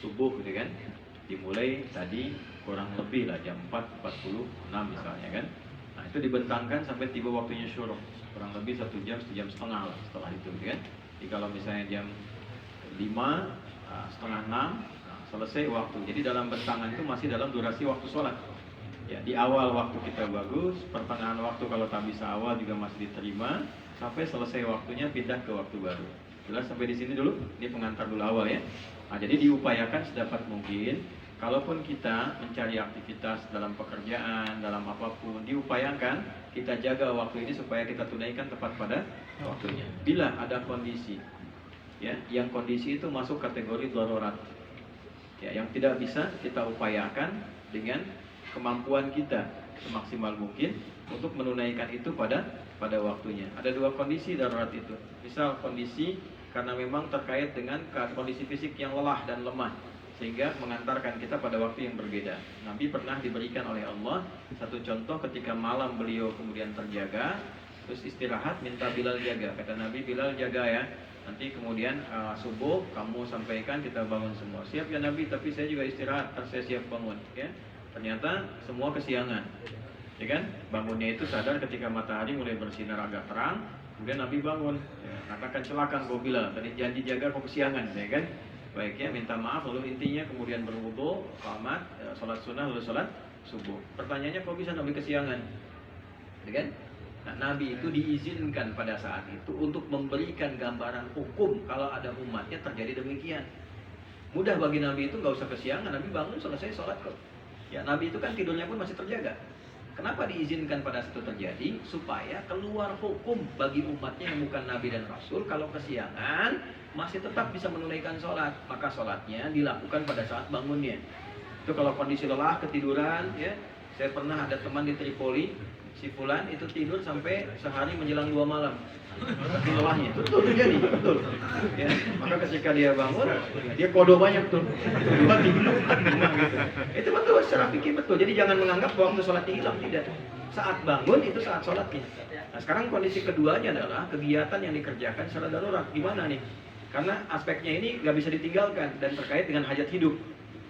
subuh gitu kan, dimulai tadi kurang lebih lah jam 4.46 misalnya kan. Nah itu dibentangkan sampai tiba waktunya syuruk, kurang lebih 1 jam, 1 jam setengah lah setelah itu gitu kan. Jadi kalau misalnya jam 5, setengah 6, selesai waktu. Jadi dalam bentangan itu masih dalam durasi waktu sholat. Ya, di awal waktu kita bagus, pertengahan waktu kalau tak bisa awal juga masih diterima, sampai selesai waktunya pindah ke waktu baru. Jelas sampai di sini dulu? Ini pengantar dulu awal ya. Nah, jadi diupayakan sedapat mungkin, kalaupun kita mencari aktivitas dalam pekerjaan, dalam apapun, diupayakan kita jaga waktu ini supaya kita tunaikan tepat pada waktunya. Bila ada kondisi, ya, yang kondisi itu masuk kategori darurat, ya, yang tidak bisa kita upayakan dengan kemampuan kita semaksimal mungkin untuk menunaikan itu pada waktunya. Ada 2 kondisi darurat itu. Misal kondisi karena memang terkait dengan kondisi fisik yang lelah dan lemah, sehingga mengantarkan kita pada waktu yang berbeda. Nabi pernah diberikan oleh Allah satu contoh ketika malam beliau kemudian terjaga, terus istirahat minta Bilal jaga. Kata Nabi, Bilal jaga ya, nanti kemudian subuh kamu sampaikan kita bangun semua. Siap ya Nabi, tapi saya juga istirahat, saya siap bangun ya. Ternyata semua kesiangan, ya kan? Bangunnya itu sadar ketika matahari mulai bersinar agak terang. Kemudian Nabi bangun, ya, katakan celaka kau Bilal, tadi janji jaga kau kesiangan, ya kan? Baik ya, minta maaf. Lalu intinya kemudian berwudu, qamat, sholat sunnah, lalu sholat subuh. Pertanyaannya, kok bisa Nabi kesiangan? Ya kan? Nah, Nabi itu diizinkan pada saat itu untuk memberikan gambaran hukum kalau ada umatnya terjadi demikian. Mudah bagi Nabi itu, nggak usah kesiangan. Nabi bangun selesai sholat kok. Ya, Nabi itu kan tidurnya pun masih terjaga. Kenapa diizinkan pada saat itu terjadi? Supaya keluar hukum bagi umatnya yang bukan Nabi dan Rasul. Kalau kesiangan masih tetap bisa menunaikan sholat, maka sholatnya dilakukan pada saat bangunnya. Itu kalau kondisi lelah, ketiduran ya. Saya pernah ada teman di Tripoli, si Fulan itu tidur sampai sehari menjelang 2 malam. Tapi lelahnya, betul terjadi, betul. Ya, maka ketika dia bangun, dia kodo banyak tuh. Dua tidur, gitu. Itu betul, secara fikih betul. Jadi jangan menganggap waktu sholatnya hilang, tidak. Saat bangun itu saat sholatnya. Nah sekarang kondisi keduanya adalah kegiatan yang dikerjakan secara darurat. Gimana nih? Karena aspeknya ini nggak bisa ditinggalkan dan terkait dengan hajat hidup.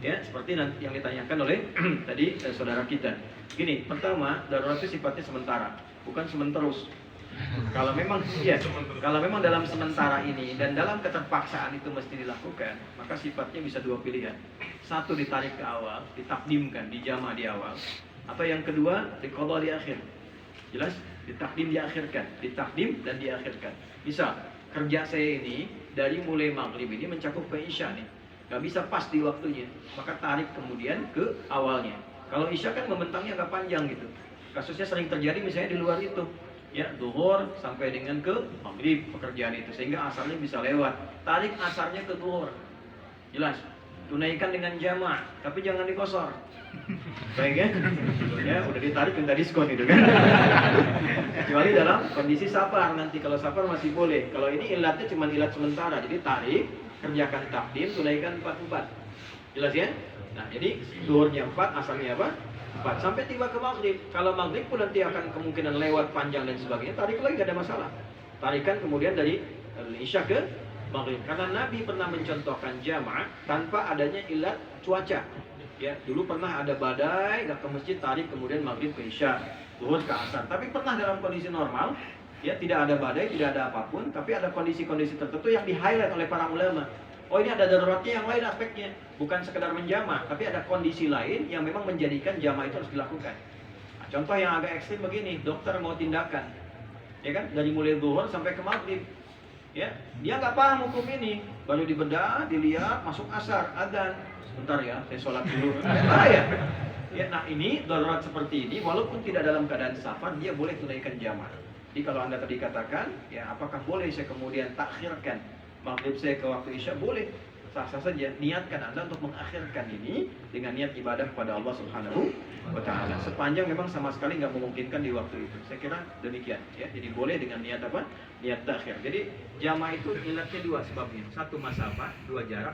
Ya, seperti yang ditanyakan oleh tadi saudara kita. Gini, pertama, darurat itu sifatnya sementara, bukan sementerus. Kalau memang dalam sementara ini dan dalam keterpaksaan itu mesti dilakukan, maka sifatnya bisa 2 pilihan. Satu, ditarik ke awal, ditakdimkan, dijama di awal. Atau yang kedua, diqadha di akhir. Jelas? Ditakdim diakhirkan, ditakdim dan diakhirkan. Misal, kerja saya ini dari mulai maghrib ini mencakup ke isya nih, gak bisa pas di waktunya, maka tarik kemudian ke awalnya. Kalau isya kan membentangnya agak panjang gitu. Kasusnya sering terjadi misalnya di luar itu, ya, zuhur sampai dengan ke maghrib pekerjaan itu, sehingga asarnya bisa lewat. Tarik asarnya ke zuhur. Jelas? Tunaikan dengan jama', tapi jangan dikosor. Baik ya? Ya, udah ditarik minta diskon itu kan. Kecuali dalam kondisi safar, nanti kalau safar masih boleh. Kalau ini ilatnya cuma ilat sementara, jadi tarik, kerjakan takdim, tunaikan 4/4. Jelas ya? Nah, jadi zuhurnya 4, asarnya apa? 4. Sampai tiba ke maghrib. Kalau maghrib pun nanti akan kemungkinan lewat panjang dan sebagainya, tarik lagi gak ada masalah. Tarikan kemudian dari isya ke maghrib. Karena Nabi pernah mencontohkan jamaah tanpa adanya ilat cuaca. Ya, dulu pernah ada badai, gak ke masjid, tarik kemudian maghrib ke isya, zuhur ke asar. Tapi pernah dalam kondisi normal, ya, tidak ada badai, tidak ada apapun, tapi ada kondisi-kondisi tertentu yang di-highlight oleh para ulama. Oh, ini ada daruratnya yang lain aspeknya, bukan sekedar menjama, tapi ada kondisi lain yang memang menjadikan jama itu harus dilakukan. Nah, contoh yang agak ekstrim begini, dokter mau tindakan, ya kan, dari mulai zuhur sampai ke maghrib, ya, dia nggak paham hukum ini, baru dibedah, dilihat, masuk asar, adzan, sebentar ya, saya sholat dulu, bahaya. Ya, nah ini darurat seperti ini, walaupun tidak dalam keadaan safar, dia boleh tunaikan jama'. Jadi kalau Anda tadi katakan, ya, apakah boleh saya kemudian takhirkan maghrib saya ke waktu isya? Boleh, sah-sah saja. Niatkan Anda untuk mengakhirkan ini dengan niat ibadah kepada Allah Subhanahu wa Ta'ala. Sepanjang memang sama sekali nggak memungkinkan di waktu itu. Saya kira demikian. Ya, jadi boleh dengan niat apa? Niat takhir. Jadi jamaah itu ilatnya 2 sebabnya. 1 masafah, 2 jarak.